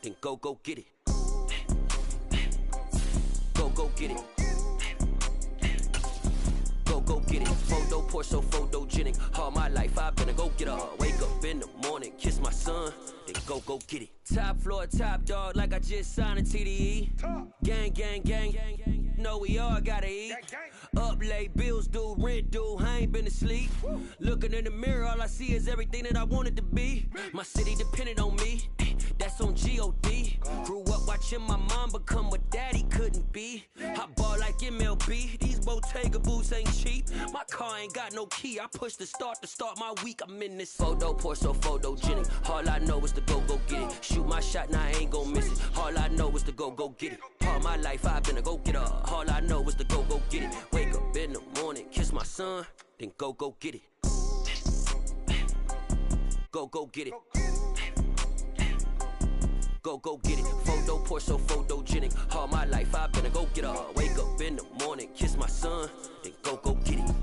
then go get it. Go get it. Go get it. Photo poor, so photogenic. All my life I've been a go getter. Wake up in the morning, kiss my son, then go get it. Top floor, top dog, like I just signed a TDE. Gang. Know we all gotta eat. Up late, bills due, rent due, I ain't been asleep. Looking in the mirror, all I see is everything that I wanted to be. My city depended on me, that's on G.O.D. Grew up watching my mom become what daddy couldn't be. I ball like MLB, these Bottega boots ain't cheap. My car ain't got no key, I push the start to start my week. I'm in this photo poor, so photogenic. All I know is to go get it. Shoot my shot, now I ain't gon' miss it. All I know is to go get it. All my life I've been a go-getter. All I know is to go get it. Wake up in the morning, kiss my son, then go get it. Go get it. Go get it. Photo poor, so photogenic. All my life I've been a go-getter. Wake up in the morning, kiss my son, then go get it.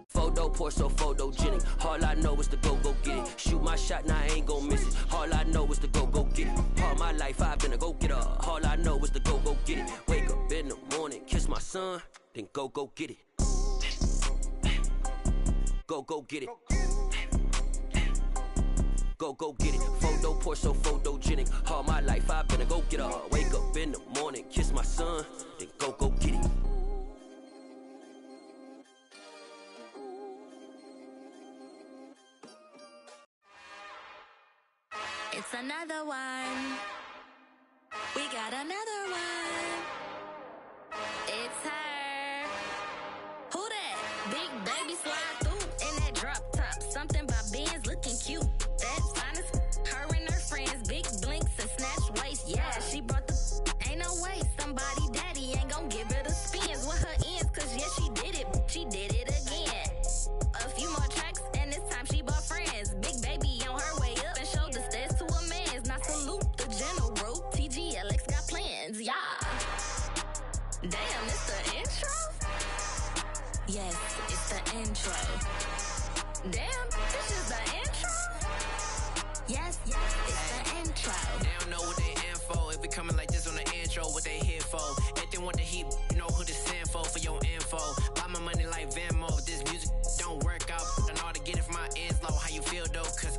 Photo poor, so photogenic. All I know is to go get it. Shoot my shot, now I ain't gon' miss it. All I know is to go get it. All my life I've been a go-getter. All I know is to go get it. Wake up in the morning, kiss my son, then go get it. Go get it. Go get it. Photo poor, so photogenic. All my life I've been a go-getter. Wake up in the morning, kiss my son, then go get it. It's another one. We got another one. It's her. Who that? Big baby slide through in that drop top. Something by Benz looking cute. That's fine as her and her friends. Big blinks and snatch waist. Yeah, she brought the ain't no way. Somebody daddy ain't gon' give her the spins with her ends. Cause yeah, she did it. She did it again. A few more tracks and this time she bought friends. Big baby on her way up and showed the stairs to a man's. Now salute the general. TGLX got plans, yeah. Damn, it's the intro? Yes, it's the intro. Damn, this is the intro? Yes, it's the intro. They don't know what they in for. If it coming like this on the intro, what they here for? If they want the heat, you know who to send for your info. Buy my money like Venmo. If this music don't work out, I know how to get it from my ends low. How you feel though? Cause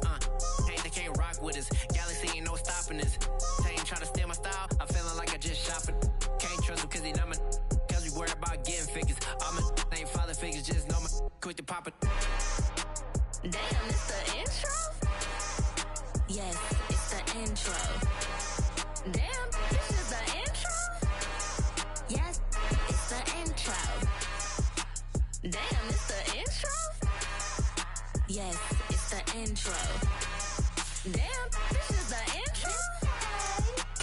hey, they can't rock with us. Galaxy ain't no stopping this. They ain't trying to steal my style. I'm feeling like I just shop it. Can't trust them cause they numb it. Cause we worried about getting figures. All my ain't father figures, just know my quick to pop it. Damn, it's the intro? Yes, it's the intro. Damn, this is the intro? Yes, it's the intro. Damn, it's the intro? Yes, it's the intro. Damn, this is the intro?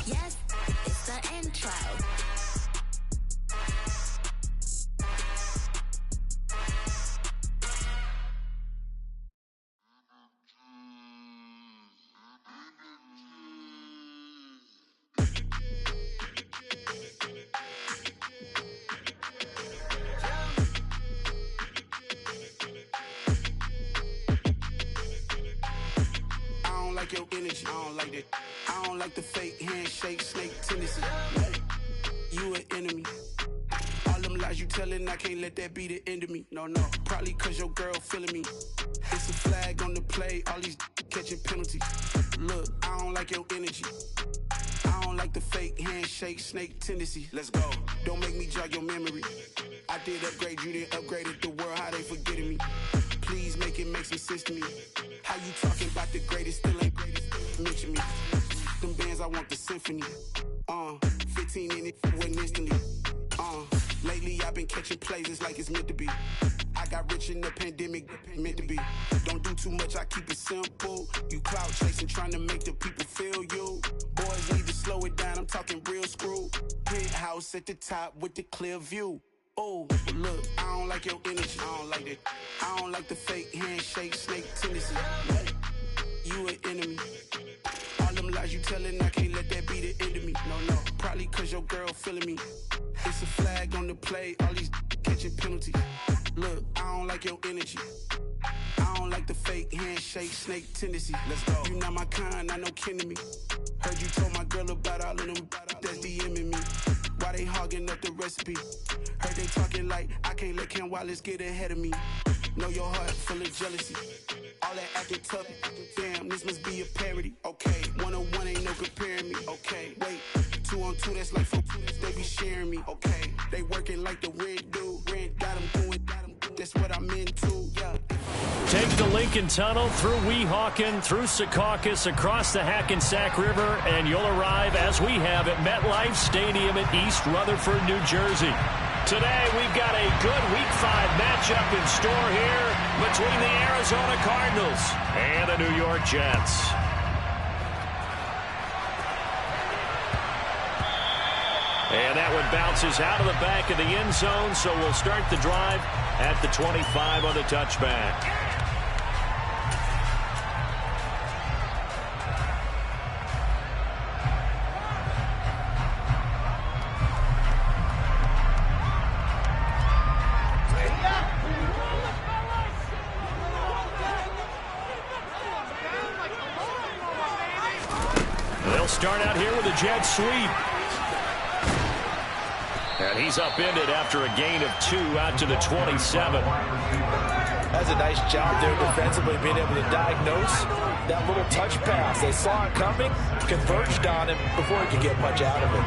Yes, it's the intro. Like your energy, I don't like that. I don't like the fake handshake, snake tendency. You an enemy. All them lies you telling, I can't let that be the end of me. No, probably cause your girl feeling me. It's a flag on the play, all these catching penalties. Look, I don't like your energy. I don't like the fake handshake, snake tendency. Let's go. Don't make me jog your memory. I did upgrade, you didn't upgrade it. The world, how they forgetting me. Please make it make some sense to me. How you talking about the greatest, still ain't greatest? Mention me. Them bands, I want the symphony. 15 in it, went instantly. Lately I've been catching plays, it's like it's meant to be. I got rich in the pandemic, meant to be. Don't do too much, I keep it simple. You clout chasing, trying to make the people feel you. Boys need to slow it down, I'm talking real screw. Penthouse at the top with the clear view. Oh, look, I don't like your energy, I don't like that. I don't like the fake handshake, snake tendency. You an enemy. All them lies you telling, I can't let that be the end of me. No, probably cause your girl feeling me. It's a flag on the play, all these catching penalties. Look, I don't like your energy. I don't like the fake handshake, snake tendency. Let's go. You not my kind, I know kin to me. Heard you told my girl about all of them that's DMing me. Why they hogging up the recipe? Heard they talking like I can't let Ken Wallace get ahead of me. Know your heart full of jealousy. All that acting tough, damn, this must be a parody. Okay, 1-on-1 ain't no comparing me. Okay, wait, 2-on-2, that's like 4, they be sharing me. Okay, they working like the red dude. Red got them doing, that's what I'm into, yeah. Take the Lincoln Tunnel through Weehawken, through Secaucus, across the Hackensack River, and you'll arrive, as we have, at MetLife Stadium in East Rutherford, New Jersey. Today, we've got a good Week 5 matchup in store here between the Arizona Cardinals and the New York Jets. And that one bounces out of the back of the end zone, so we'll start the drive at the 25 on the touchback. They'll start out here with a jet sweep. And he's upended after a gain of 2 out to the 27. That's a nice job there defensively, being able to diagnose that little touch pass. They saw it coming, converged on him before he could get much out of it.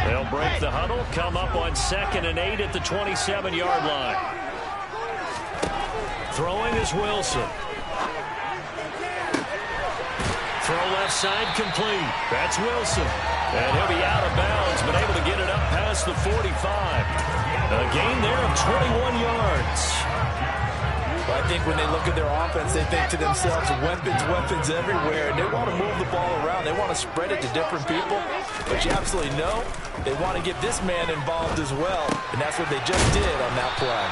They'll break the huddle, come up on 2nd and 8 at the 27-yard line. Throwing is Wilson. Throw left side complete. That's Wilson. And he'll be out of bounds, but able to get it up past the 45. A gain there of 21 yards. I think when they look at their offense, they think to themselves, weapons everywhere. And they want to move the ball around. They want to spread it to different people. But you absolutely know they want to get this man involved as well. And that's what they just did on that play.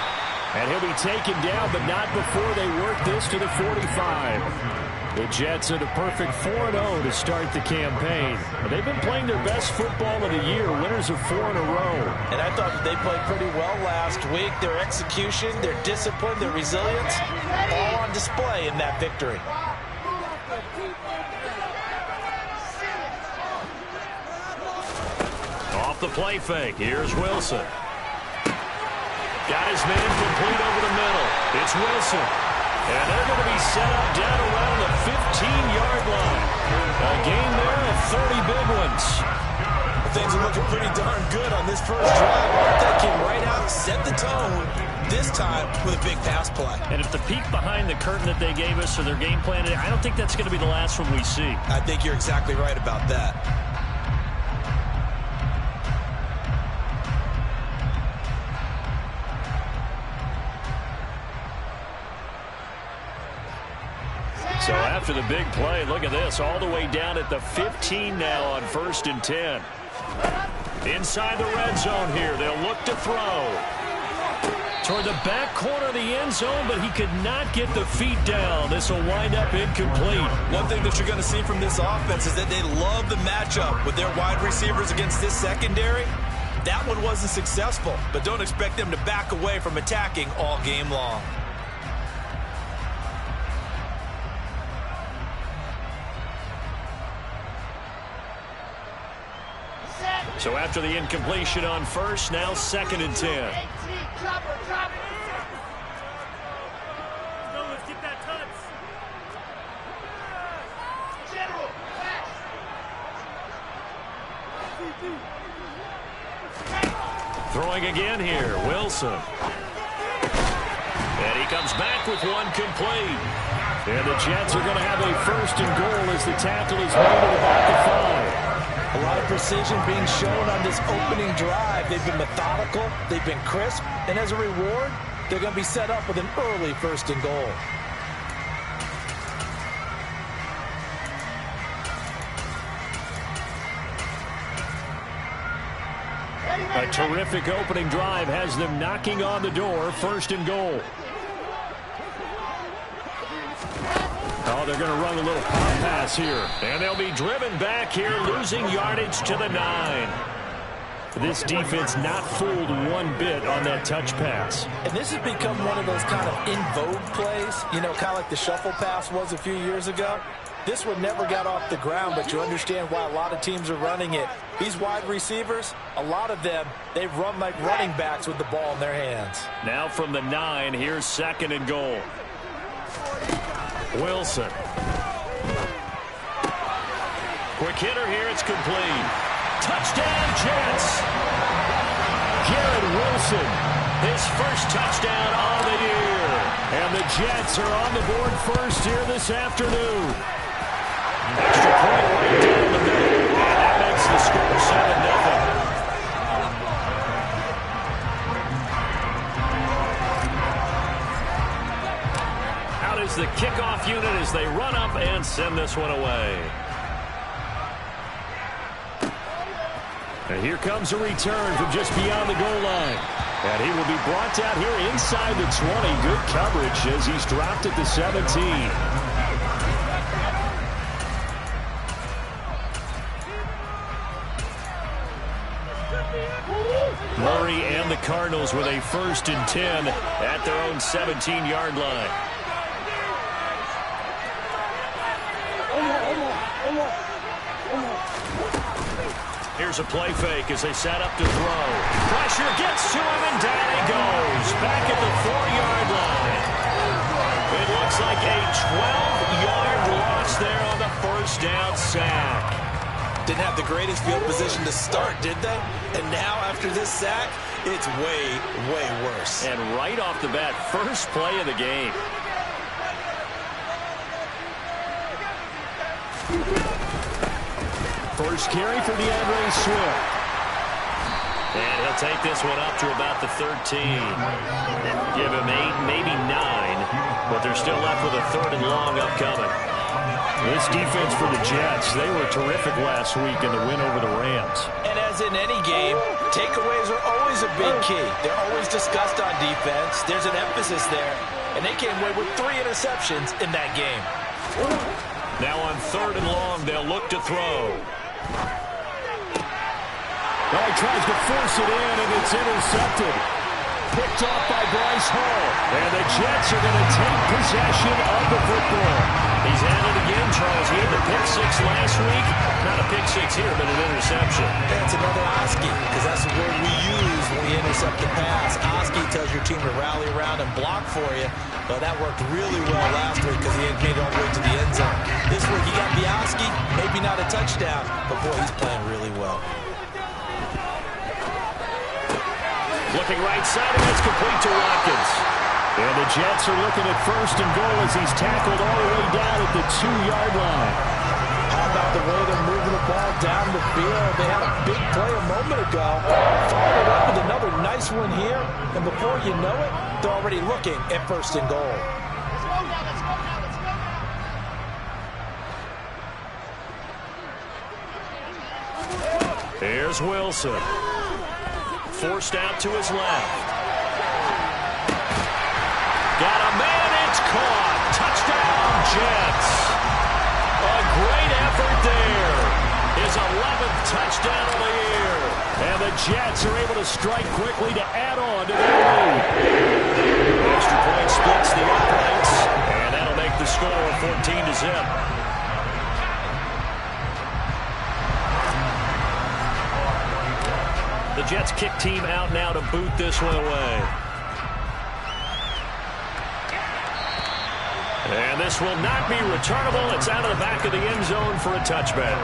And he'll be taken down, but not before they work this to the 45. The Jets at a perfect 4-0 to start the campaign. They've been playing their best football of the year, winners of 4 in a row. And I thought that they played pretty well last week. Their execution, their discipline, their resilience, all on display in that victory. Off the play fake, here's Wilson. Got his man complete over the middle. It's Wilson. And they're going to be set up down around the 15-yard line. A gain there of 30 big ones. Things are looking pretty darn good on this first drive. That came right out, set the tone, this time with a big pass play. And if the peek behind the curtain that they gave us or their game plan, I don't think that's going to be the last one we see. I think you're exactly right about that. So after the big play, look at this, all the way down at the 15 now on 1st and 10. Inside the red zone here, they'll look to throw. Toward the back corner of the end zone, but he could not get the feet down. This will wind up incomplete. One thing that you're going to see from this offense is that they love the matchup with their wide receivers against this secondary. That one wasn't successful, but don't expect them to back away from attacking all game long. So after the incompletion on 1st, now 2nd and 10. Throwing again here, Wilson. And he comes back with one complete. And the Jets are going to have a 1st and goal as the tackle is made at about the 5. A lot of precision being shown on this opening drive. They've been methodical, they've been crisp, and as a reward, they're going to be set up with an early 1st and goal. A terrific opening drive has them knocking on the door, 1st and goal. Oh, they're going to run a little pop pass here. And they'll be driven back here, losing yardage to the 9. This defense not fooled one bit on that touch pass. And this has become one of those kind of in vogue plays, you know, kind of like the shuffle pass was a few years ago. This one never got off the ground, but you understand why a lot of teams are running it. These wide receivers, a lot of them, they run like running backs with the ball in their hands. Now from the 9, here's 2nd and goal. Wilson. Quick hitter here, it's complete. Touchdown, Jets. Garrett Wilson, his 1st touchdown on the year. And the Jets are on the board first here this afternoon. Extra point right down the middle. And that makes the score 7-0. Out is the kickoff unit as they run up and send this one away. And here comes a return from just beyond the goal line. And he will be brought down here inside the 20. Good coverage as he's dropped at the 17. Murray and the Cardinals with a 1st and 10 at their own 17-yard line. Here's a play fake as they set up to throw. Pressure gets to him, and down he goes. Back at the 4-yard line. It looks like a 12-yard loss there on the 1st down sack. Didn't have the greatest field position to start, did they? And now after this sack, it's way, way worse. And right off the bat, 1st play of the game. First carry for DeAndre Swift. And he'll take this one up to about the 13. Give him 8, maybe 9. But they're still left with a 3rd and long upcoming. This defense for the Jets, they were terrific last week in the win over the Rams. And as in any game, takeaways are always a big key. They're always discussed on defense. There's an emphasis there. And they came away with 3 interceptions in that game. Now on 3rd and long, they'll look to throw. Oh, he tries to force it in, and it's intercepted. Picked off by Bryce Hall. And the Jets are going to take possession of the football. He's at it again, Charles. He had the pick 6 last week. Not a pick 6 here, but an interception. That's another Oski, because that's the word we use when we intercept the pass. Oski tells your team to rally around and block for you. Well, that worked really well last week because he had made it all the way to the end zone. This week, he got the Oski, maybe not a touchdown, but boy, he's playing really well. Looking right side, and it's complete to Watkins. And the Jets are looking at 1st and goal as he's tackled all the way down at the 2-yard line. How about the way they're moving the ball down the field? They had a big play a moment ago. Followed it up with another nice one here. And before you know it, they're already looking at 1st and goal. Here's Wilson. Forced out to his left. Got a man, it's caught. Touchdown, Jets. A great effort there. His 11th touchdown of the year. And the Jets are able to strike quickly to add on to their lead. Extra point splits the uprights. And that'll make the score 14-0. The Jets kick team out now to boot this one away. And this will not be returnable. It's out of the back of the end zone for a touchback.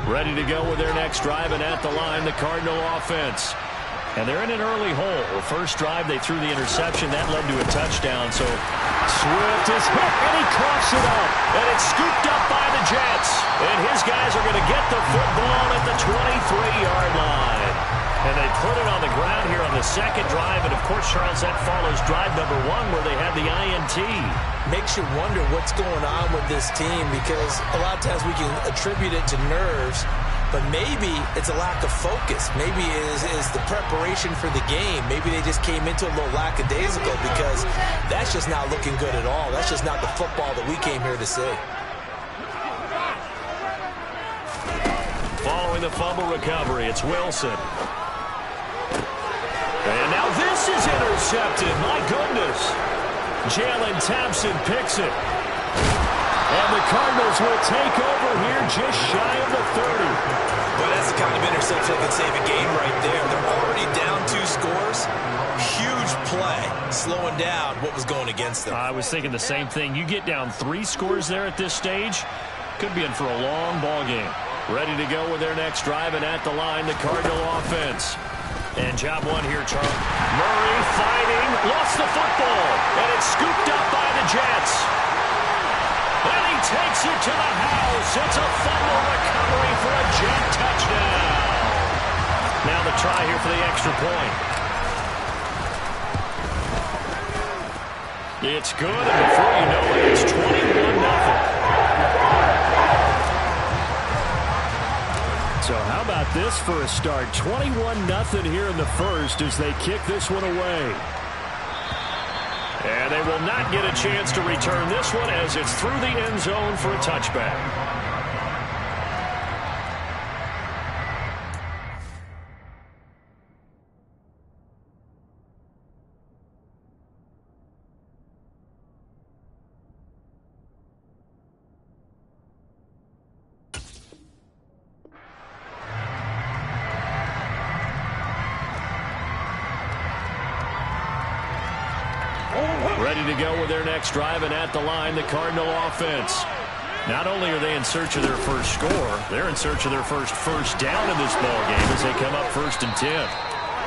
Ready to go with their next drive, and at the line, the Cardinal offense. And they're in an early hole. The first drive, they threw the interception. That led to a touchdown. So Swift is hit, and he coughs it up. And it's scooped up by the Jets. And his guys are going to get the football at the 23-yard line. And they put it on the ground here on the second drive. And, of course, Charles, that follows drive number 1 where they had the INT. Makes you wonder what's going on with this team, because a lot of times we can attribute it to nerves, but maybe it's a lack of focus. Maybe it is the preparation for the game. Maybe they just came into a little lackadaisical, because that's just not looking good at all. That's just not the football that we came here to see. Following the fumble recovery, it's Wilson. And now this is intercepted. My goodness. Jalen Thompson picks it. And the Cardinals will take over here just shy of the 30. But that's the kind of interception that can save a game right there. They're already down 2 scores. Huge play, slowing down what was going against them. I was thinking the same thing. You get down 3 scores there at this stage, could be in for a long ball game. Ready to go with their next drive, and at the line, the Cardinal offense. And job 1 here, Charles. Murray fighting, lost the football, and it's scooped up by the Jets. And he takes it to the house. It's a fumble recovery for a Jet touchdown. Now the try here for the extra point. It's good, and before you know it, it's 21-0. So how about this for a start? 21-0 here in the first as they kick this one away. And they will not get a chance to return this one as it's through the end zone for a touchback. Ready to go with their next drive, and at the line, the Cardinal offense. Not only are they in search of their first score, they're in search of their first down in this ball game as they come up 1st and 10.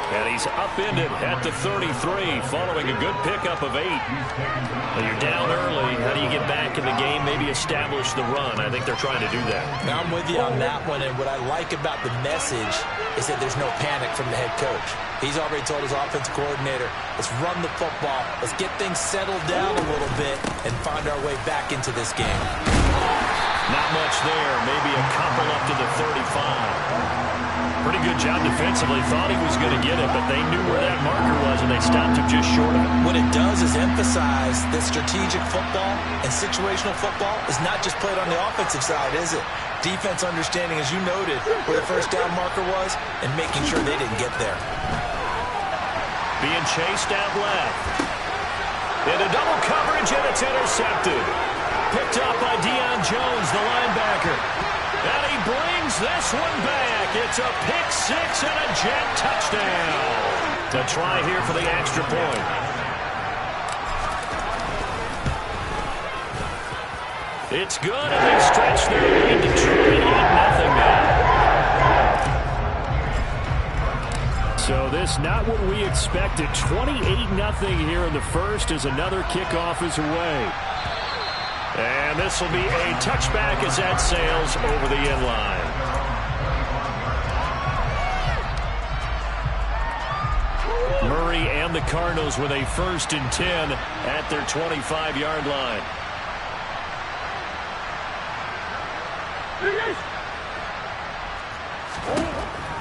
And he's upended at the 33 following a good pickup of 8. Well, you're down early. How do you get back in the game, maybe establish the run? I think they're trying to do that. Now I'm with you on that one, and what I like about the message is that there's no panic from the head coach. He's already told his offensive coordinator, let's run the football, let's get things settled down a little bit and find our way back into this game. Not much there, maybe a couple up to the 35. Pretty good job defensively. Thought he was going to get it, but they knew where that marker was, and they stopped him just short of it. What it does is emphasize that strategic football and situational football is not just played on the offensive side, is it? Defense understanding, as you noted, where the first down marker was and making sure they didn't get there. Being chased out left. Into double coverage, and it's intercepted. Picked up by Deion Jones, the linebacker. And he brings this one back. It's a pick 6 and a Jet touchdown. To try here for the extra point. It's good, and they stretch their lead to 28-0 now. So this not what we expected. 28-0 here in the first as another kickoff is away. And this will be a touchback as that sails over the end line. Murray and the Cardinals with a 1st and 10 at their 25-yard line.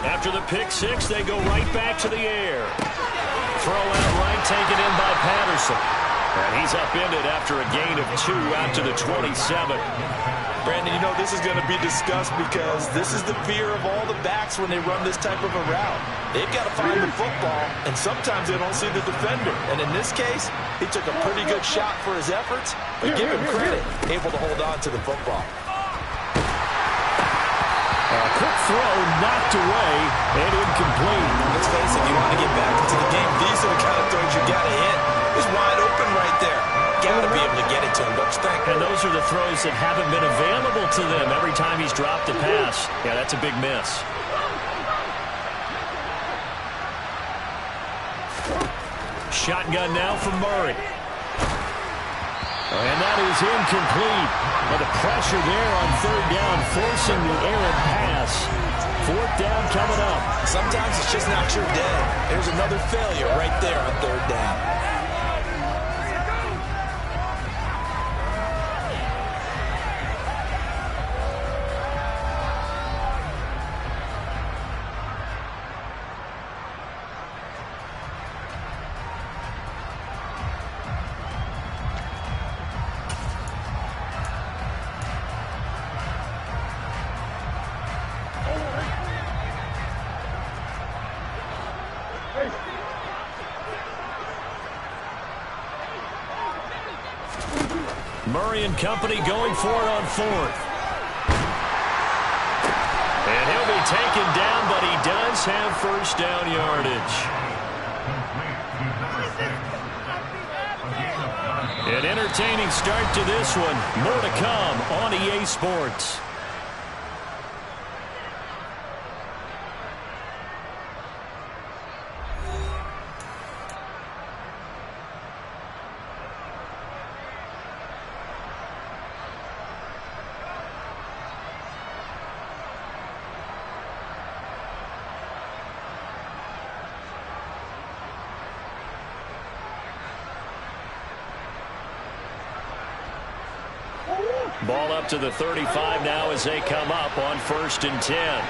After the pick 6, they go right back to the air. Throw out right, taken in by Patterson. And he's upended after a gain of 2 out to the 27. Brandon, you know, this is going to be discussed because this is the fear of all the backs when they run this type of a route. They've got to find the football, and sometimes they don't see the defender. And in this case, he took a pretty good shot for his efforts, but give him credit, able to hold on to the football. A quick throw knocked away and incomplete. Let's face it, you want to get back into the game. These are the kind of throws you got to hit. He's wide open right there. Got to be able to get it to him, don't first thing. And those are the throws that haven't been available to them every time he's dropped a pass. Yeah, that's a big miss. Shotgun now from Murray. And that is incomplete. Well, the pressure there on third down, forcing the errant pass. Fourth down coming up. Sometimes it's just not your day. There's another failure right there on third down. Murray and company going for it on fourth. And he'll be taken down, but he does have first down yardage. An entertaining start to this one. More to come on EA Sports. Ball up to the 35 now as they come up on 1st and 10.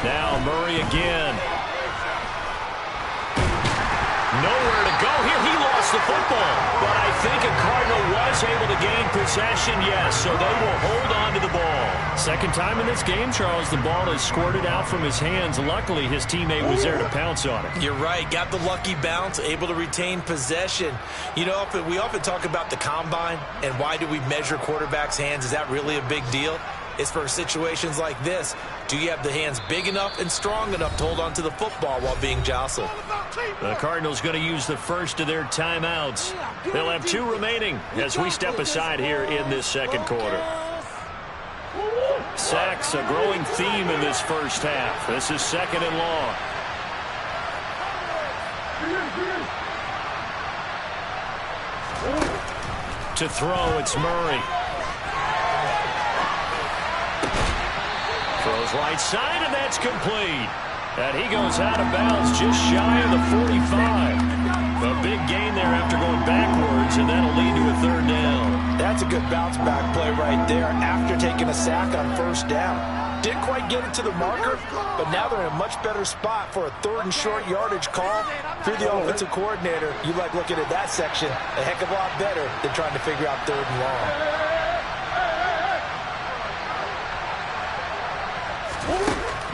Now Murray again. Nowhere to go here. He lost the football. But I think a Cardinal was able to gain possession, yes, so they will hold on to the ball. Second time in this game, Charles, the ball has squirted out from his hands. Luckily, his teammate was there to pounce on it. You're right. Got the lucky bounce, able to retain possession. You know, we often talk about the combine and why do we measure quarterbacks' hands. Is that really a big deal? It's for situations like this. Do you have the hands big enough and strong enough to hold on to the football while being jostled? The Cardinals going to use the first of their timeouts. They'll have 2 remaining as we step aside here in this second quarter. Sacks, a growing theme in this first half. This is 2nd and long. To throw, it's Murray. Throws right side, and that's complete. And he goes out of bounds just shy of the 45. A big gain there after going backwards, and that'll lead to a 3rd down. That's a good bounce back play right there after taking a sack on 1st down. Didn't quite get it to the marker, but now they're in a much better spot for a 3rd and short yardage call. Through the offensive coordinator, you like looking at that section a heck of a lot better than trying to figure out 3rd and long.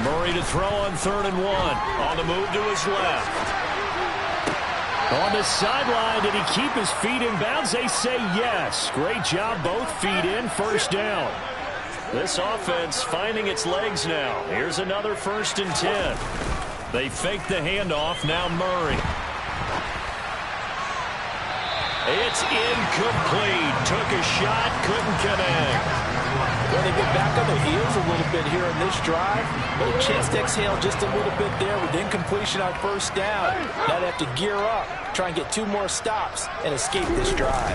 Murray to throw on 3rd and 1. On the move to his left. On the sideline, did he keep his feet in bounds? They say yes. Great job, both feet in, 1st down. This offense finding its legs now. Here's another 1st and 10. They fake the handoff, now Murray. It's incomplete. Took a shot, couldn't connect. Well, they've been back on their heels a little bit here in this drive, but a chance to exhale just a little bit there with incompletion on 1st down. Now they have to gear up, try and get 2 more stops, and escape this drive.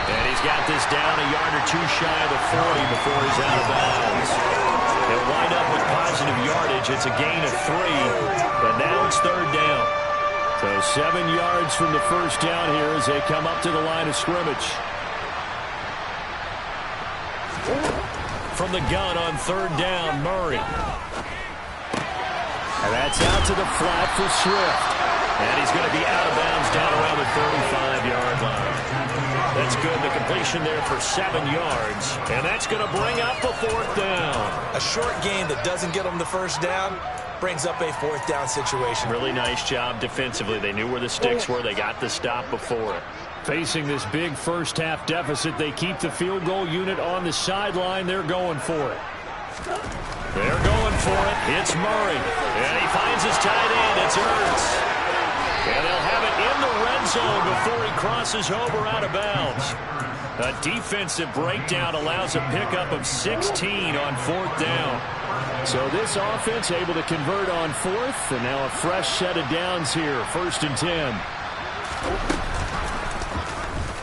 And he's got this down a yard or 2 shy of the 40 before he's out of bounds. They'll wind up with positive yardage. It's a gain of 3, but now it's 3rd down. So 7 yards from the 1st down here as they come up to the line of scrimmage. From the gun on 3rd down, Murray. And that's out to the flat for Swift. And he's going to be out of bounds down around the 35-yard line. That's good. The completion there for 7 yards. And that's going to bring up a 4th down. A short gain that doesn't get them the 1st down brings up a 4th down situation. Really nice job defensively. They knew where the sticks were. They got the stop before it. Facing this big first half deficit, they keep the field goal unit on the sideline. They're going for it. They're going for it. It's Murray. And he finds his tight end. It's Ertz. And they'll have it in the red zone before he crosses over out of bounds. A defensive breakdown allows a pickup of 16 on 4th down. So this offense able to convert on 4th, and now a fresh set of downs here, 1st and 10.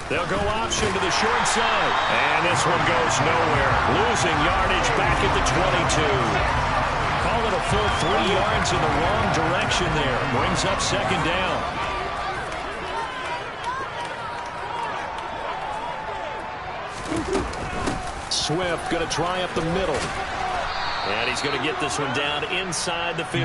They'll go option to the short side. And this one goes nowhere. Losing yardage back at the 22. Call it a full 3 yards in the wrong direction there. Brings up 2nd down. Swift going to try up the middle. And he's going to get this one down inside the 15. 8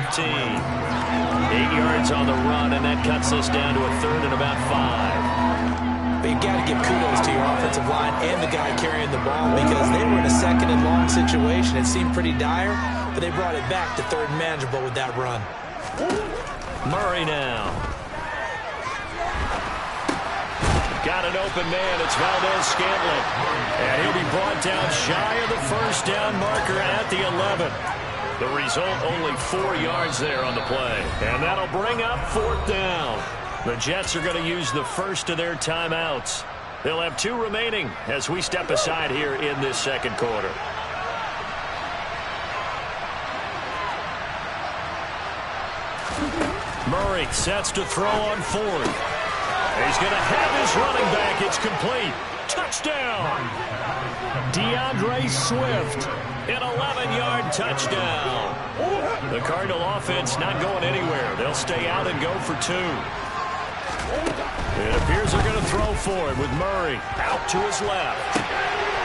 yards on the run, and that cuts us down to a 3rd and about 5. But you've got to give kudos to your offensive line and the guy carrying the ball because they were in a 2nd and long situation. It seemed pretty dire, but they brought it back to 3rd and manageable with that run. Murray now. Got an open man. It's Valdez-Scantling. And he'll be brought down shy of the 1st down marker at the 11. The result, only 4 yards there on the play. And that'll bring up 4th down. The Jets are going to use the first of their timeouts. They'll have 2 remaining as we step aside here in this 2nd quarter. Murray sets to throw on 4th. He's going to have his running back. It's complete. Touchdown. DeAndre Swift, an 11-yard touchdown. The Cardinal offense not going anywhere. They'll stay out and go for 2. It appears they're going to throw for it with Murray out to his left.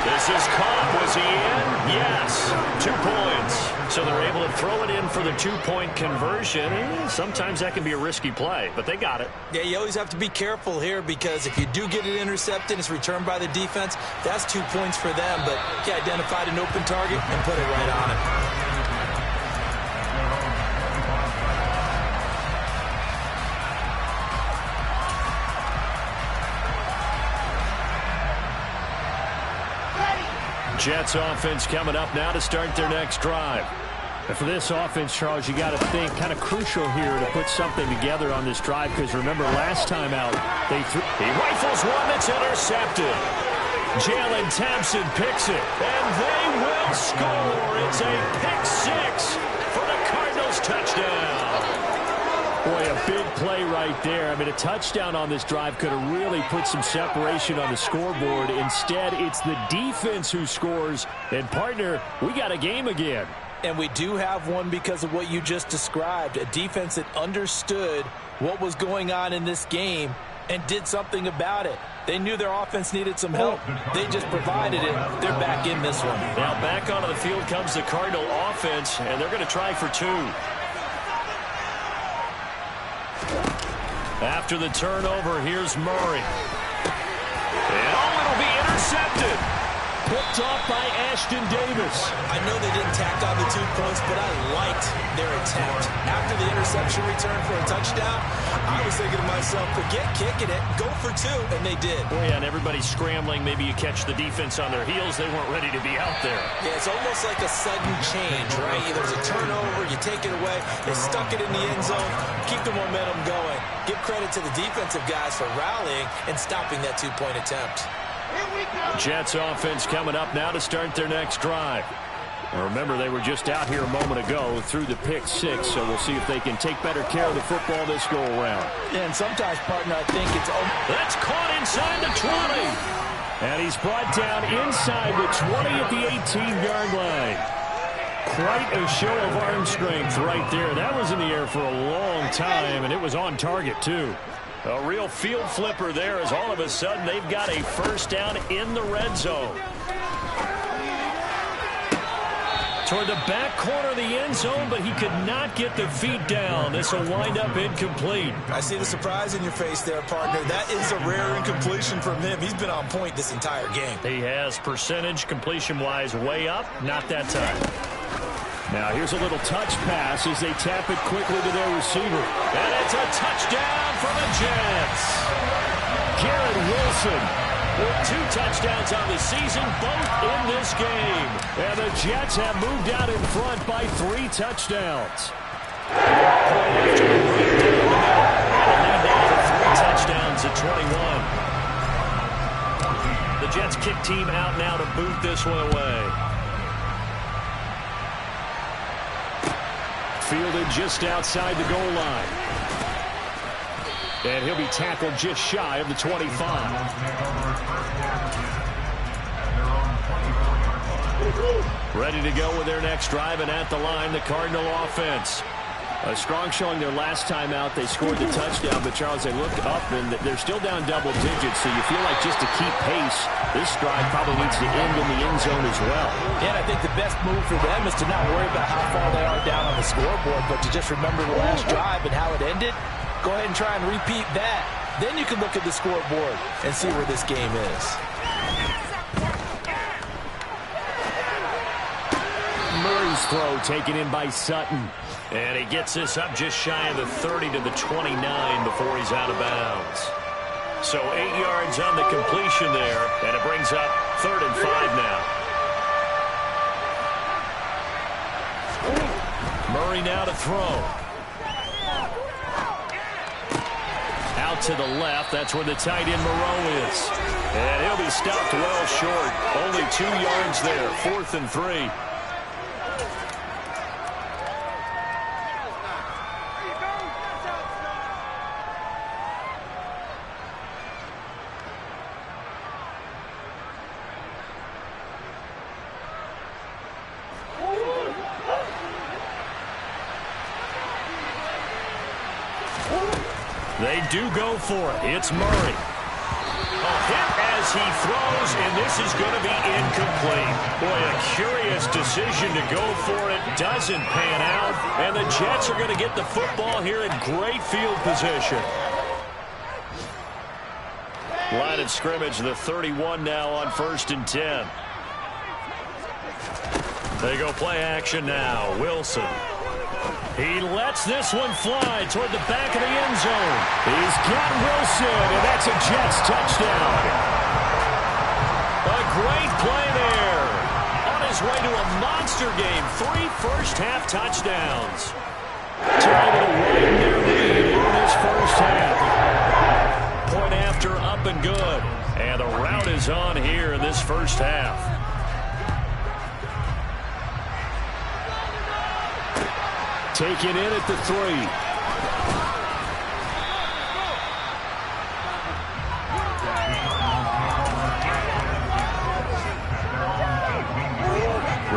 This is caught. Was he in? Yes. 2 points. So they're able to throw it in for the 2-point conversion. Sometimes that can be a risky play, but they got it. Yeah, you always have to be careful here because if you do get it intercepted, it's returned by the defense. That's 2 points for them, but he identified an open target and put it right on him. Jets offense coming up now to start their next drive. And for this offense, Charles, you got to think kind of crucial here to put something together on this drive because remember last time out they threw. He rifles one that's intercepted. Jalen Thompson picks it, and they will score. It's a pick 6 for the Cardinals touchdown. Boy, a big play right there. I mean, a touchdown on this drive could have really put some separation on the scoreboard. Instead, it's the defense who scores. And, partner, we got a game again. And we do have one because of what you just described. A defense that understood what was going on in this game and did something about it. They knew their offense needed some help. They just provided it. They're back in this one. Now back onto the field comes the Cardinal offense, and they're going to try for 2. After the turnover, here's Murray. And it'll be intercepted. Picked off by Ashton Davis. I know they didn't tack on the 2 points, but I liked their attempt. After the interception return for a touchdown, I was thinking to myself, forget kicking it, go for 2, and they did. Oh, yeah, and everybody's scrambling. Maybe you catch the defense on their heels. They weren't ready to be out there. Yeah, it's almost like a sudden change, right? There's a turnover, you take it away, they stuck it in the end zone, keep the momentum going. Give credit to the defensive guys for rallying and stopping that 2-point attempt. Jets offense coming up now to start their next drive. Remember, they were just out here a moment ago through the pick 6, so we'll see if they can take better care of the football this go-around. Yeah, and sometimes, partner, I think it's... That's caught inside the 20. And he's brought down inside the 20 at the 18-yard line. Quite a show of arm strength right there. That was in the air for a long time, and it was on target, too. A real field flipper there as all of a sudden they've got a 1st down in the red zone. Toward the back corner of the end zone, but he could not get the feet down. This will wind up incomplete. I see the surprise in your face there, partner. That is a rare incompletion from him. He's been on point this entire game. He has percentage completion-wise way up. Not that time. Now here's a little touch pass as they tap it quickly to their receiver. And it's a touchdown for the Jets. Garrett Wilson with 2 touchdowns on the season, both in this game. And the Jets have moved out in front by 3 touchdowns. And a lead touchdowns at 21. The Jets kick team out now to boot this one away. Fielded just outside the goal line. And he'll be tackled just shy of the 25. Ready to go with their next drive, and at the line, the Cardinal offense. A strong showing their last time out. They scored the touchdown, but Charles, they look up, and they're still down double digits, so you feel like just to keep pace, this drive probably needs to end in the end zone as well. Yeah, and I think the best move for them is to not worry about how far they are down on the scoreboard, but to just remember the last drive and how it ended. Go ahead and try and repeat that. Then you can look at the scoreboard and see where this game is. Murray's throw taken in by Sutton. And he gets this up just shy of the 30 to the 29 before he's out of bounds. So 8 yards on the completion there, and it brings up 3rd and 5 now. Murray now to throw. Out to the left, that's where the tight end Moreau is. And he'll be stopped well short. Only 2 yards there, 4th and 3. They do go for it. It's Murray. A hit as he throws, and this is going to be incomplete. Boy, a curious decision to go for it. Doesn't pan out, and the Jets are going to get the football here in great field position. Line of scrimmage, the 31 now on 1st and 10. They go play action now. Wilson. He lets this one fly toward the back of the end zone. He's got Wilson, and that's a Jets touchdown. A great play there. On his way to a monster game. 3 first-half touchdowns. Trying to widen their lead in this first half. Point after, up and good. And the route is on here in this first half. Taken in at the 3.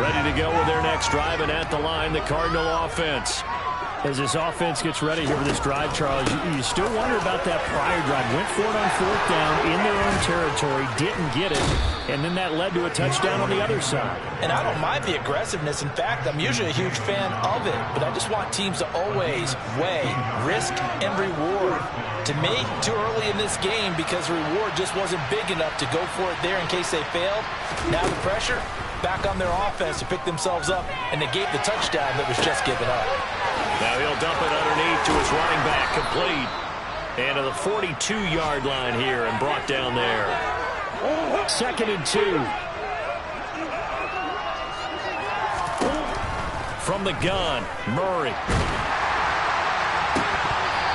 Ready to go with their next drive, and at the line, the Cardinal offense. As this offense gets ready here for this drive, Charles, you still wonder about that prior drive. Went for it on 4th down in their own territory, didn't get it, and then that led to a touchdown on the other side. And I don't mind the aggressiveness. In fact, I'm usually a huge fan of it, but I just want teams to always weigh risk and reward. To me, too early in this game because the reward just wasn't big enough to go for it there in case they failed. Now the pressure back on their offense to pick themselves up and negate the touchdown that was just given up. Now he'll dump it underneath to his running back, complete. And to the 42-yard line here and brought down there. 2nd and 2. From the gun, Murray.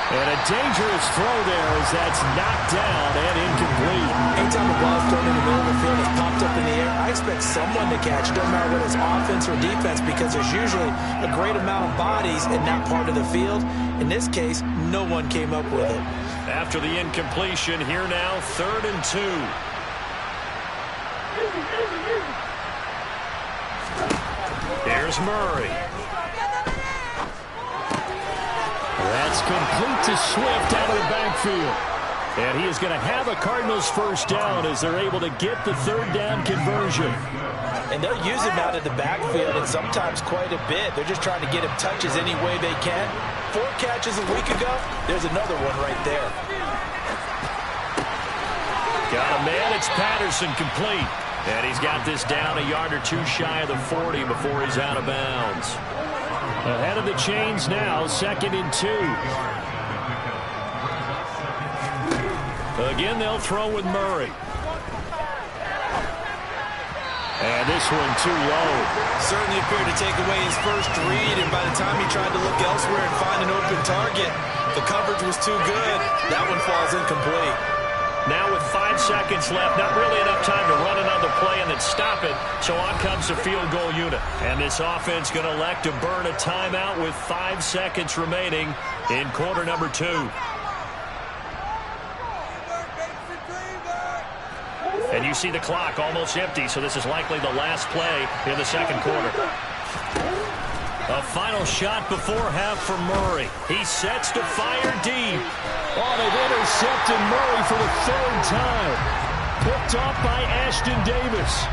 And a dangerous throw there as that's knocked down and incomplete. Anytime the ball is thrown in the middle of the field, it's popped up in the air, I expect someone to catch it. Doesn't matter whether it's offense or defense, because there's usually a great amount of bodies in that part of the field. In this case, no one came up with it. After the incompletion, here now, 3rd and 2. Here's Murray. That's complete to Swift out of the backfield. And he is going to have a Cardinals first down as they're able to get the 3rd down conversion. And they'll use him out of the backfield, and sometimes quite a bit. They're just trying to get him touches any way they can. 4 catches a week ago. There's another one right there. Got a man. It's Patterson, complete. And he's got this down a yard or 2 shy of the 40 before he's out of bounds. Ahead of the chains now, 2nd and 2. Again, they'll throw with Murray. And this one too low. Certainly appeared to take away his first read, and by the time he tried to look elsewhere and find an open target, the coverage was too good. That one falls incomplete. Now with 5 seconds left, not really enough time to run another play and then stop it. So on comes the field goal unit. And this offense going to elect to burn a timeout with 5 seconds remaining in quarter number 2. And you see the clock almost empty, so this is likely the last play in the second quarter. A final shot before half for Murray. He sets to fire deep. Oh, they've intercepted Murray for the 3rd time. Picked off by Ashton Davis.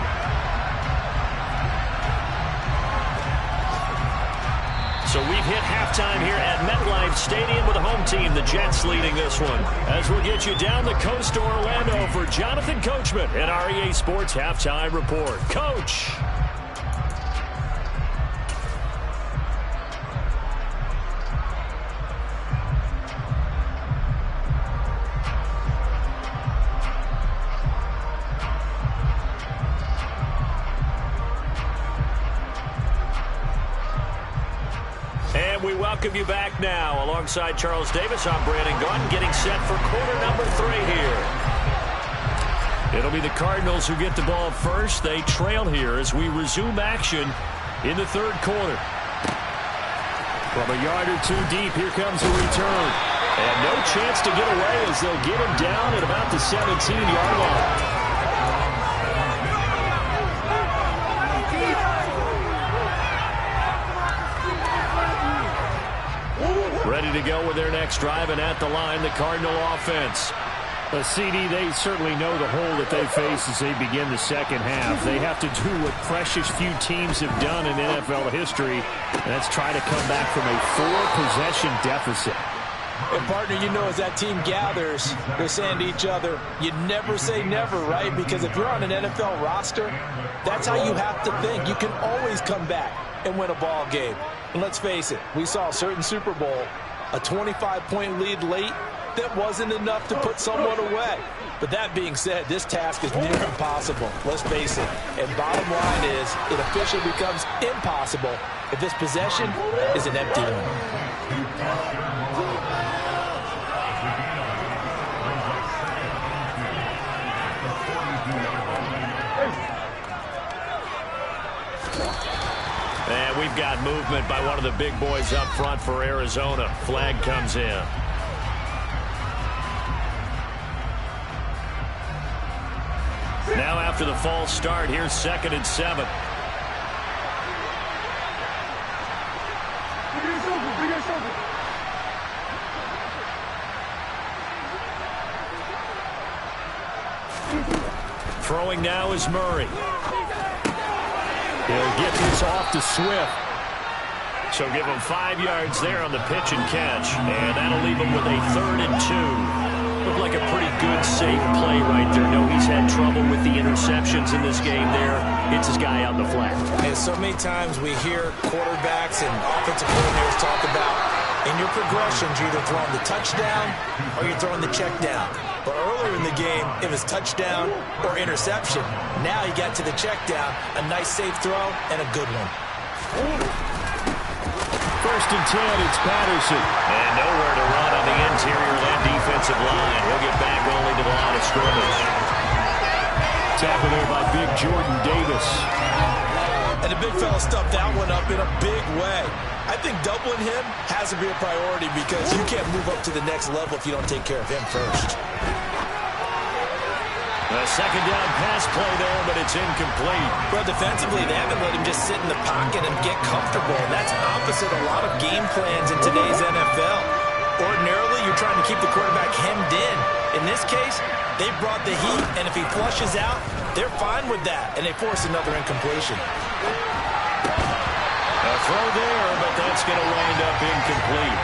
So we've hit halftime here at MetLife Stadium with the home team, the Jets, leading this one. As we'll get you down the coast to Orlando for Jonathan Coachman at our EA Sports Halftime Report. Coach. We welcome you back now. Alongside Charles Davis, I'm Brandon Gaudin, getting set for quarter number 3 here. It'll be the Cardinals who get the ball first. They trail here as we resume action in the 3rd quarter. From a yard or 2 deep, here comes the return. And no chance to get away as they'll get him down at about the 17-yard line. Ready to go with their next drive, and at the line, the Cardinal offense. CD, they certainly know the hole that they face as they begin the second half. They have to do what precious few teams have done in NFL history, and that's try to come back from a 4-possession deficit. And, partner, you know, as that team gathers, they're saying to each other, you never say never, right? Because if you're on an NFL roster, that's how you have to think. You can always come back and win a ball game. And let's face it, we saw a certain Super Bowl, a 25-point lead late that wasn't enough to put someone away. But that being said, this task is near impossible. Let's face it. And bottom line is, it officially becomes impossible if this possession is an empty one. And we've got movement by one of the big boys up front for Arizona. Flag comes in. Now after the false start, here's 2nd and 7. Throwing now is Murray. He'll get this off to Swift. So give him 5 yards there on the pitch and catch. And that'll leave him with a 3rd and 2. Looked like a pretty good, safe play right there. No, he's had trouble with the interceptions in this game there. Hits his guy out the flat. And so many times we hear quarterbacks and offensive coordinators talk about in your progressions, you're either throwing the touchdown or you're throwing the check down. But earlier in the game, it was touchdown or interception. Now he got to the check down, a nice safe throw, and a good one. 1st and 10, it's Patterson. And nowhere to run on the interior of that defensive line. He'll get back only to the line of scrimmage. Tackled there by big Jordan Davis. And the big fella stuffed that one up in a big way. I think doubling him has to be a priority because you can't move up to the next level if you don't take care of him first. A 2nd down pass play there, but it's incomplete. Well, defensively, they haven't let him just sit in the pocket and get comfortable. And that's opposite a lot of game plans in today's NFL. Ordinarily, you're trying to keep the quarterback hemmed in. In this case, they brought the heat, and if he flushes out, they're fine with that, and they force another incompletion. A throw there, but that's going to wind up incomplete.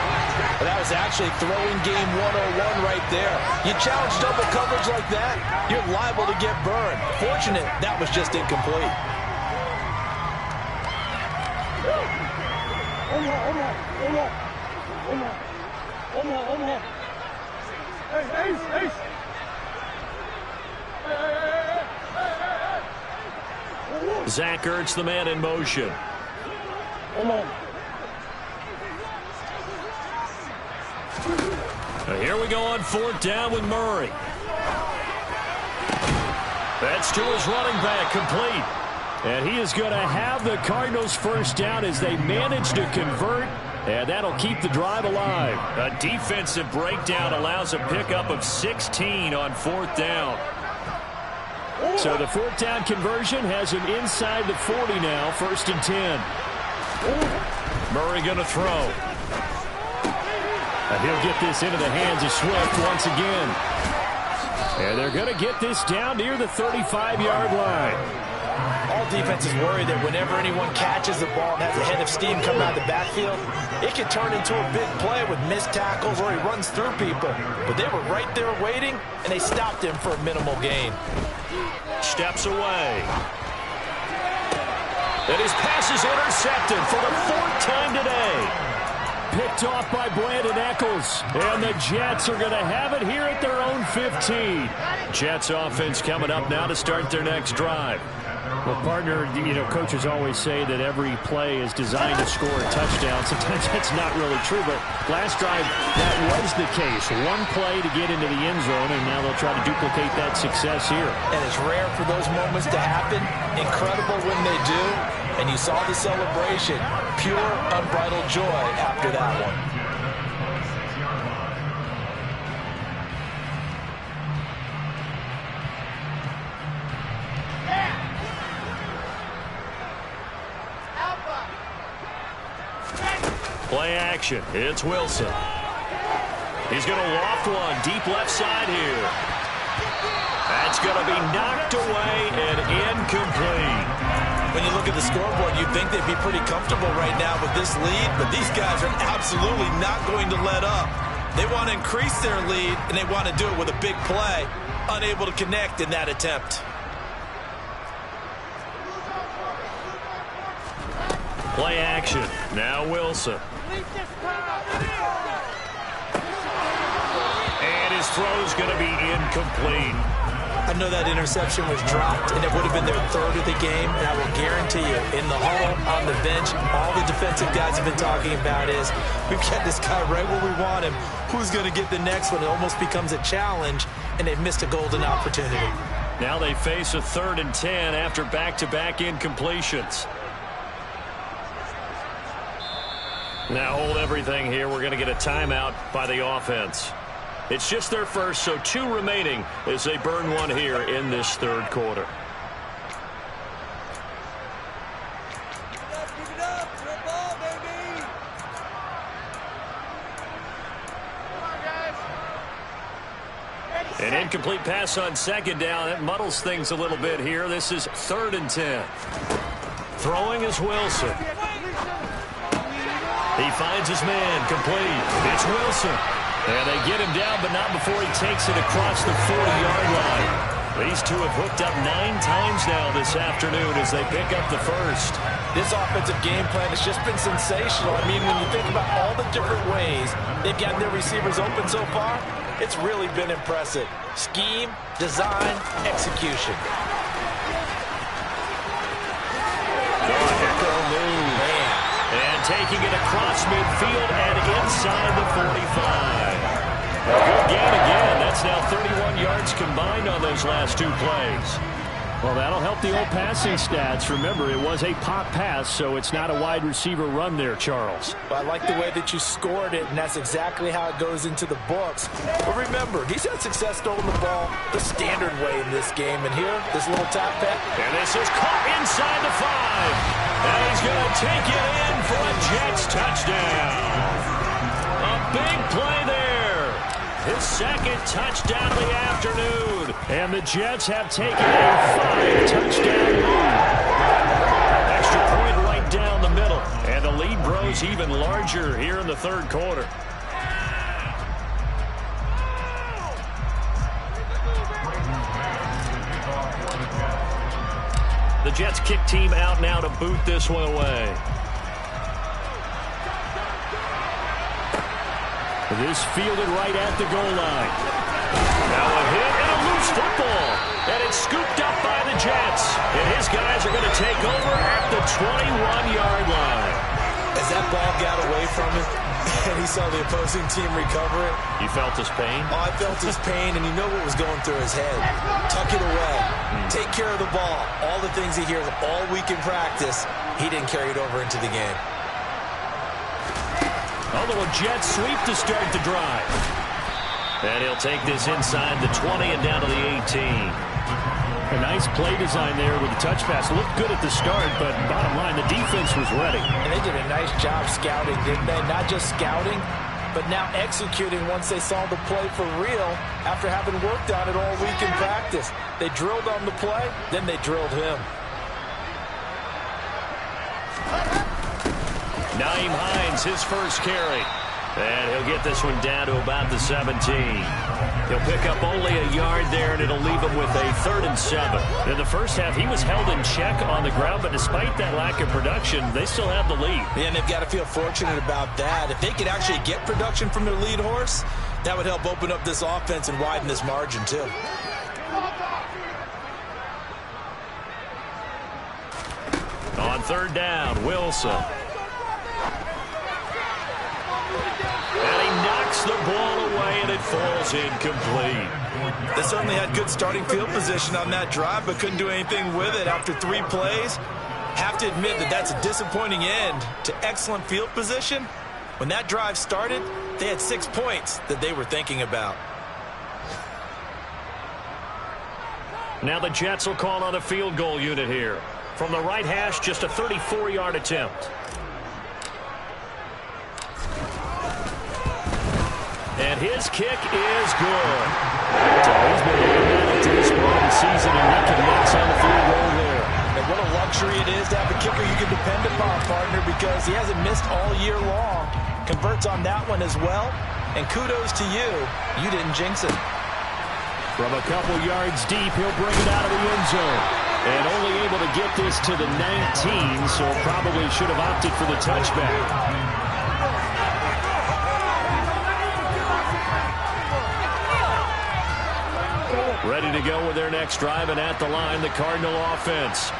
Well, that was actually throwing game 101 right there. You challenge double coverage like that, you're liable to get burned. Fortunate, that was just incomplete. Zach Ertz, the man in motion. Here we go on 4th down with Murray. That's to his running back, complete. And he is going to have the Cardinals' first down as they manage to convert, and that'll keep the drive alive. A defensive breakdown allows a pickup of 16 on 4th down. So the 4th down conversion has him inside the 40 now, 1st and 10. Murray going to throw. And he'll get this into the hands of Swift once again. And they're going to get this down near the 35-yard line. All defenses worry that whenever anyone catches the ball and has a head of steam coming out of the backfield, it can turn into a big play with missed tackles or he runs through people. But they were right there waiting, and they stopped him for a minimal gain. Steps away. And his pass is intercepted for the 4th time today. Picked off by Brandon Echols. And the Jets are going to have it here at their own 15. Jets offense coming up now to start their next drive. Well, partner, coaches always say that every play is designed to score a touchdown. Sometimes that's not really true, but last drive, that was the case. One play to get into the end zone, and now they'll try to duplicate that success here. And it's rare for those moments to happen. Incredible when they do. And you saw the celebration. Pure, unbridled joy after that one. Play action. It's Wilson. He's going to loft one deep left side here. That's going to be knocked away and incomplete. When you look at the scoreboard, you'd think they'd be pretty comfortable right now with this lead, but these guys are absolutely not going to let up. They want to increase their lead, and they want to do it with a big play. Unable to connect in that attempt. Play action. Now Wilson. And his throw's going to be incomplete. I know that interception was dropped, and it would have been their 3rd of the game, and I will guarantee you, in the huddle, on the bench, all the defensive guys have been talking about is, we've got this guy right where we want him. Who's going to get the next one? It almost becomes a challenge, and they've missed a golden opportunity. Now they face a 3rd and 10 after back-to-back incompletions. Now hold everything here. We're going to get a timeout by the offense. It's just their first, so 2 remaining as they burn one here in this 3rd quarter. An incomplete pass on 2nd down. That muddles things a little bit here. This is 3rd and 10. Throwing is Wilson. He finds his man, complete. It's Wilson. And they get him down, but not before he takes it across the 40-yard line. These two have hooked up 9 times now this afternoon as they pick up the first. This offensive game plan has just been sensational. I mean, when you think about all the different ways they've gotten their receivers open so far, it's really been impressive. Scheme, design, execution. And taking it across midfield and inside the 45. A good gain again. That's now 31 yards combined on those last 2 plays. Well, that'll help the old passing stats. Remember, it was a pop pass, so it's not a wide receiver run there, Charles. Well, I like the way that you scored it, and that's exactly how it goes into the books. But remember, he's had success throwing the ball the standard way in this game. And here, this little top pass. And this is caught inside the 5. And he's going to take it in for a Jets touchdown. A big play there. His 2nd touchdown of the afternoon. And the Jets have taken a 5-touchdown lead. Extra point right down the middle. And the lead grows even larger here in the 3rd quarter. The Jets kick team out now to boot this one away. This fielded right at the goal line. Now a hit and a loose loose football. And it's scooped up by the Jets. And his guys are going to take over at the 21-yard line. As that ball got away from him, and he saw the opposing team recover it. You felt his pain? Oh, I felt his pain, and you know what was going through his head. Tuck it away. Take care of the ball. All the things he hears all week in practice, he didn't carry it over into the game. A little jet sweep to start the drive. And he'll take this inside the 20 and down to the 18. A nice play design there with the touch pass. Looked good at the start, but bottom line, the defense was ready. And they did a nice job scouting, didn't they? Not just scouting, but now executing once they saw the play for real after having worked on it all week in practice. They drilled on the play, then they drilled him. Nyheim Hines, his first carry. And he'll get this one down to about the 17. He'll pick up only a yard there, and it'll leave him with a 3rd and 7. In the first half, he was held in check on the ground, but despite that lack of production, they still have the lead. Yeah, and they've got to feel fortunate about that. If they could actually get production from their lead horse, that would help open up this offense and widen this margin, too. On 3rd down, Wilson. And he knocks the ball away, and it falls incomplete. They certainly had good starting field position on that drive, but couldn't do anything with it after 3 plays. Have to admit that that's a disappointing end to excellent field position. When that drive started, they had 6 points that they were thinking about. Now the Jets will call on a field goal unit here. From the right hash, just a 34-yard attempt. And his kick is good. So he's been able to this point of the season and making nets on the field goal there. And what a luxury it is to have a kicker you can depend upon, partner, because he hasn't missed all year long. Converts on that one as well. And kudos to you. You didn't jinx it. From a couple yards deep, he'll bring it out of the end zone. And only able to get this to the 19, so probably should have opted for the touchback. Ready to go with their next drive, and at the line, the Cardinal offense.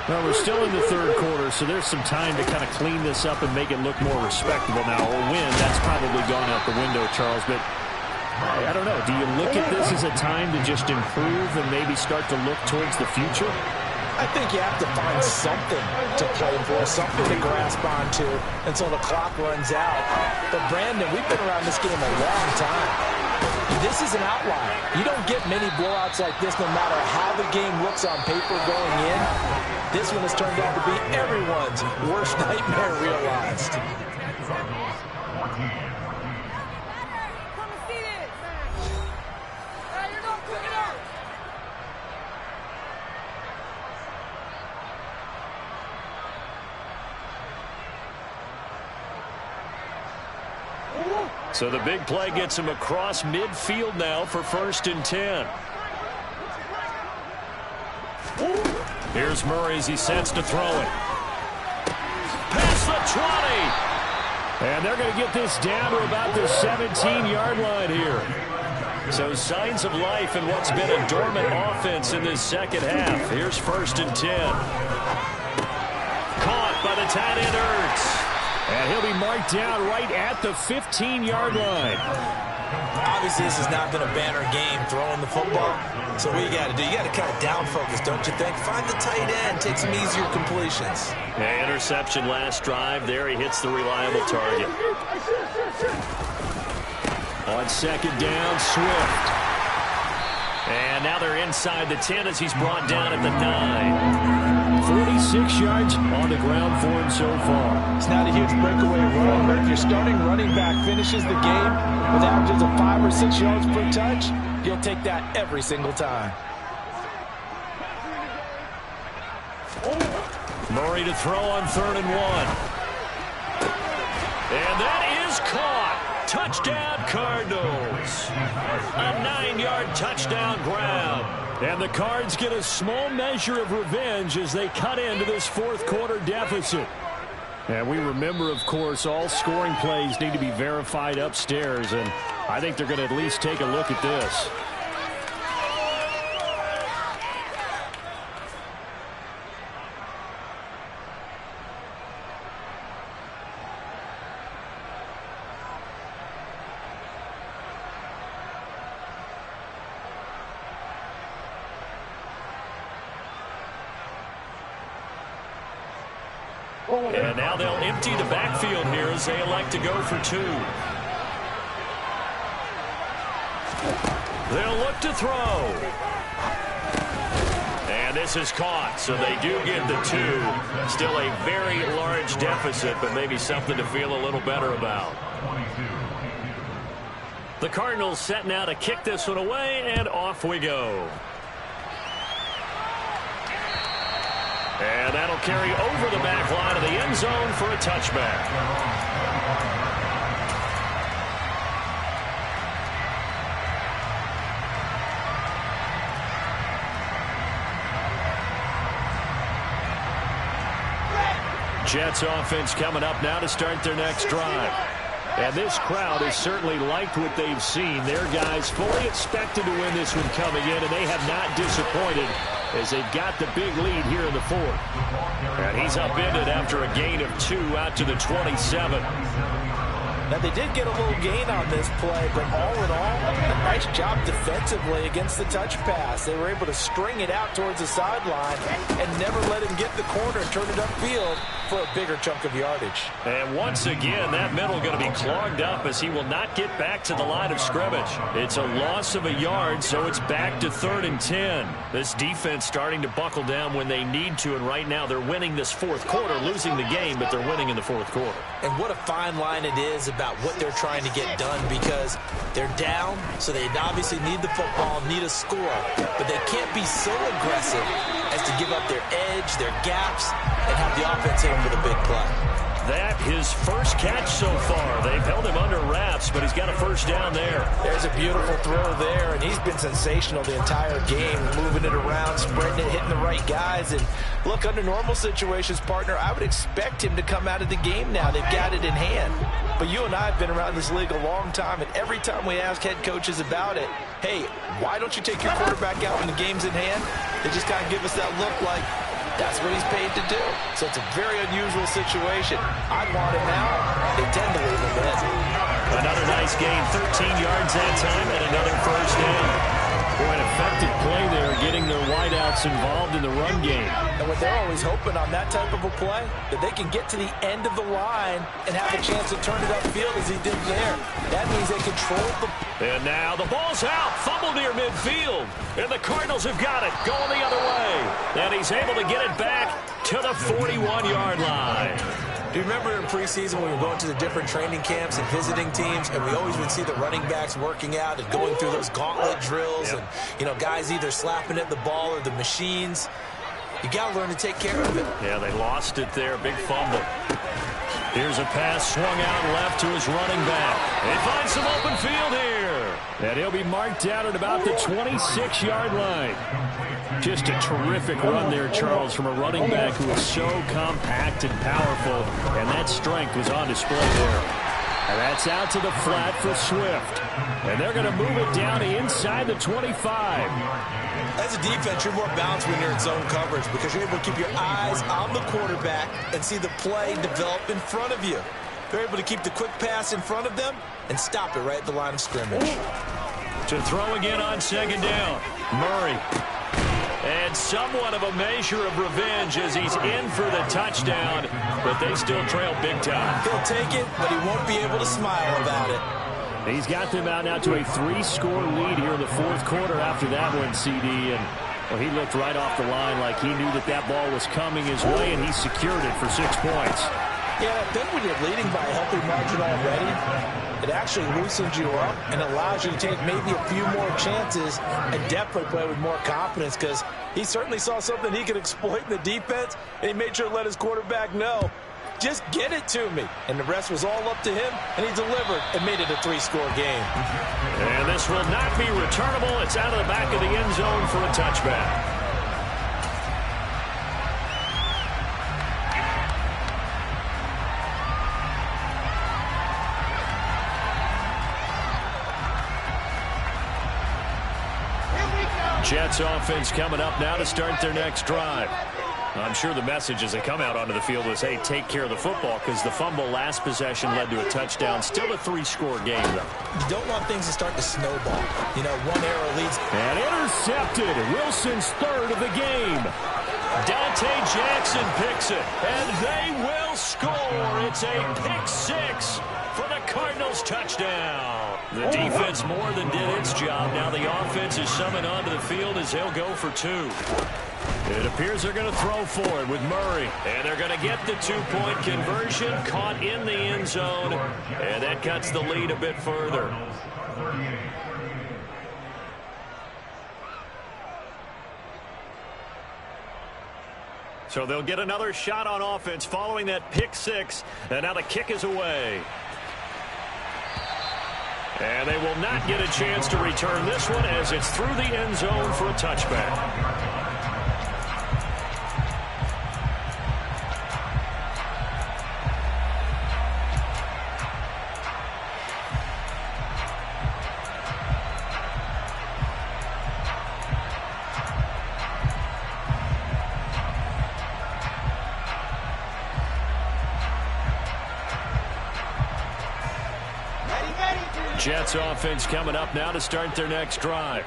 Well, we're still in the 3rd quarter, so there's some time to kind of clean this up and make it look more respectable now. A win, that's probably gone out the window, Charles, but I don't know. Do you look at this as a time to just improve and maybe start to look towards the future? I think you have to find something to play for, something to grasp onto until the clock runs out. But, Brandon, we've been around this game a long time. This is an outlier. You don't get many blowouts like this no matter how the game looks on paper going in. This one has turned out to be everyone's worst nightmare realized. So the big play gets him across midfield now for 1st and 10. Here's Murray as he sets to throw it. Past the 20. And they're going to get this down to about the 17-yard line here. So signs of life in what's been a dormant offense in this second half. Here's 1st and 10. Caught by the tight end Ertz. And he'll be marked down right at the 15-yard line. Obviously, this has not been a banner game throwing the football. So what you got to do, you got to kind of down focus, don't you think? Find the tight end, take some easier completions. Yeah, interception last drive. There he hits the reliable target. On 2nd down, Swift. And now they're inside the 10 as he's brought down at the 9. 46 yards on the ground for him so far. It's not a huge breakaway run, but if your starting running back finishes the game with averages of 5 or 6 yards per touch, you'll take that every single time. Murray to throw on 3rd and 1. And that is caught. Touchdown, Cardinals. A 9-yard touchdown grab. And the Cards get a small measure of revenge as they cut into this 4th quarter deficit. And we remember, of course, all scoring plays need to be verified upstairs, and I think they're going to at least take a look at this. And now they'll empty the backfield here as they elect to go for 2. They'll look to throw. And this is caught, so they do get the 2. Still a very large deficit, but maybe something to feel a little better about. The Cardinals set now to kick this one away, and off we go. And that'll carry over the back line of the end zone for a touchback. Jets offense coming up now to start their next drive. And this crowd has certainly liked what they've seen. Their guys fully expected to win this one coming in, and they have not disappointed as they've got the big lead here in the 4th. And he's upended after a gain of 2 out to the 27. Now, they did get a little gain on this play, but all in all, a nice job defensively against the touch pass. They were able to string it out towards the sideline and never let him get the corner and turn it upfield for a bigger chunk of yardage. And once again, that middle going to be clogged up as he will not get back to the line of scrimmage. It's a loss of a yard, so it's back to 3rd and 10. This defense starting to buckle down when they need to, and right now they're winning this 4th quarter, losing the game, but they're winning in the 4th quarter. And what a fine line it is about what they're trying to get done, because they're down, so they obviously need the football, need a score, but they can't be so aggressive as to give up their edge, their gaps, and have the offense hit them with a big play. That his first catch so far. They've held him under wraps, but he's got a first down there. There's a beautiful throw there, and he's been sensational the entire game, moving it around, spreading it, hitting the right guys. And look, under normal situations, partner, I would expect him to come out of the game now. They've got it in hand. But you and I have been around this league a long time, and every time we ask head coaches about it, hey, why don't you take your quarterback out when the game's in hand? They just kind of give us that look like, that's what he's paid to do. So it's a very unusual situation. I want him now. They tend to leave him in. Another nice gain, 13 yards that time, and another first down. Boy, an effective play there, getting their wideouts involved in the run game. And what they're always hoping on that type of a play, that they can get to the end of the line and have a chance to turn it upfield as he did there. That means they control the... And now the ball's out, fumble near midfield. And the Cardinals have got it, going the other way. And he's able to get it back to the 41-yard line. Do you remember in preseason when we were going to the different training camps and visiting teams, and we always would see the running backs working out and going through those gauntlet drills, and, you know, guys either slapping at the ball or the machines? You got to learn to take care of it. Yeah, they lost it there. Big fumble. Here's a pass swung out left to his running back. He finds some open field here. And he'll be marked out at about the 26-yard line. Just a terrific run there, Charles, from a running back who is so compact and powerful, and that strength was on display there. And that's out to the flat for Swift. And they're going to move it down inside the 25. As a defense, you're more balanced when you're in zone coverage because you're able to keep your eyes on the quarterback and see the play develop in front of you. They're able to keep the quick pass in front of them and stop it right at the line of scrimmage. To throw again on second down, Murray. And somewhat of a measure of revenge as he's in for the touchdown, but they still trail big time. He'll take it, but he won't be able to smile about it. He's got them out now to a 3-score lead here in the 4th quarter after that one, CD. And well, he looked right off the line like he knew that that ball was coming his way, and he secured it for 6 points. Yeah, then when you're leading by a healthy margin already, it actually loosens you up and allows you to take maybe a few more chances and definitely play with more confidence because he certainly saw something he could exploit in the defense, and he made sure to let his quarterback know, just get it to me. And the rest was all up to him, and he delivered and made it a 3-score game. And this will not be returnable. It's out of the back of the end zone for a touchback. Jets offense coming up now to start their next drive. I'm sure the message as they come out onto the field was, hey, take care of the football, because the fumble last possession led to a touchdown. Still a 3-score game, though. You don't want things to start to snowball. You know, one error leads. And intercepted. Wilson's 3rd of the game. Dante Jackson picks it, and they will score. It's a pick six for the Cardinals touchdown. The defense more than did its job. Now the offense is summoned onto the field as they'll go for two. It appears they're going to throw for it with Murray. And they're going to get the two-point conversion, caught in the end zone. And that cuts the lead a bit further. So they'll get another shot on offense following that pick six. And now the kick is away. And they will not get a chance to return this one as it's through the end zone for a touchback. Jets offense coming up now to start their next drive.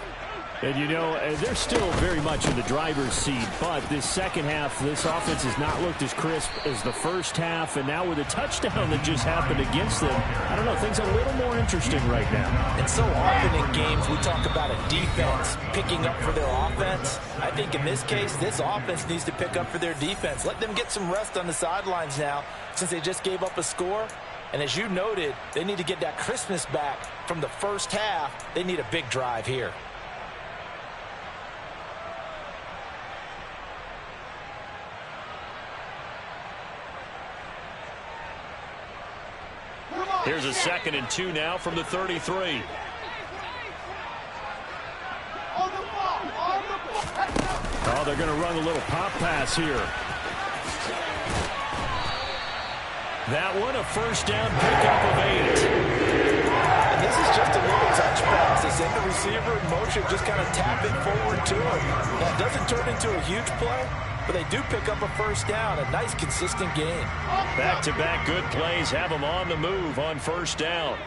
And, you know, they're still very much in the driver's seat, but this second half, this offense has not looked as crisp as the first half, and now with a touchdown that just happened against them, I don't know, things are a little more interesting right now. And so often in games we talk about a defense picking up for their offense. I think in this case, this offense needs to pick up for their defense. Let them get some rest on the sidelines now since they just gave up a score. And as you noted, they need to get that crispness back from the first half. They need a big drive here. Here's a 2nd and 2 now from the 33. Oh, they're going to run a little pop pass here. That one, a first down pickup of 8. And this is just a little touch pass. They send the receiver in motion, just kind of tap it forward to him. That doesn't turn into a huge play, but they do pick up a first down. A nice, consistent game. Back-to-back good plays have them on the move on first down.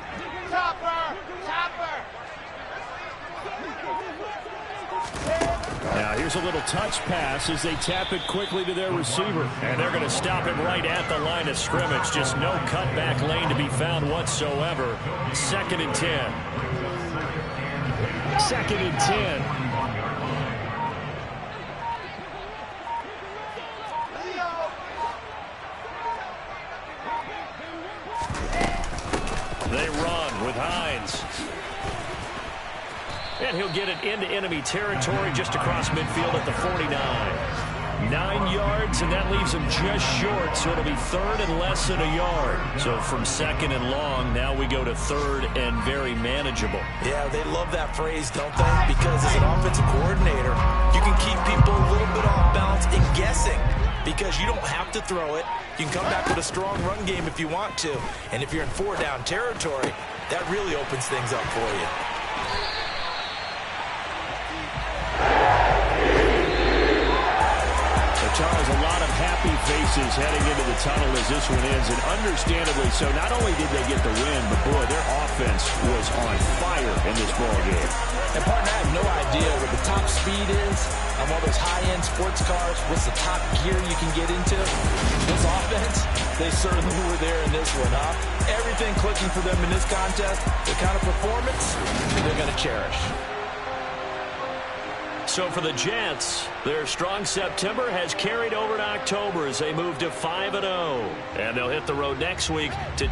Now here's a little touch pass as they tap it quickly to their receiver. And they're going to stop him right at the line of scrimmage. Just no cutback lane to be found whatsoever. 2nd and 10. 2nd and 10. They run with Hines. And he'll get it into enemy territory just across midfield at the 49. 9 yards, and that leaves him just short, so it'll be 3rd and less than a yard. So from 2nd and long, now we go to 3rd and very manageable. Yeah, they love that phrase, don't they? Because as an offensive coordinator, you can keep people a little bit off balance and guessing. Because you don't have to throw it. You can come back with a strong run game if you want to. And if you're in 4-down territory, that really opens things up for you. Charles, a lot of happy faces heading into the tunnel as this one ends, and understandably so. Not only did they get the win, but boy, their offense was on fire in this ball game. And partner, I have no idea what the top speed is on one of those high-end sports cars. What's the top gear you can get into? This offense, they certainly were there in this one, huh? Everything clicking for them in this contest, the kind of performance they're going to cherish. So for the Jets, their strong September has carried over to October as they move to 5-0. And they'll hit the road next week to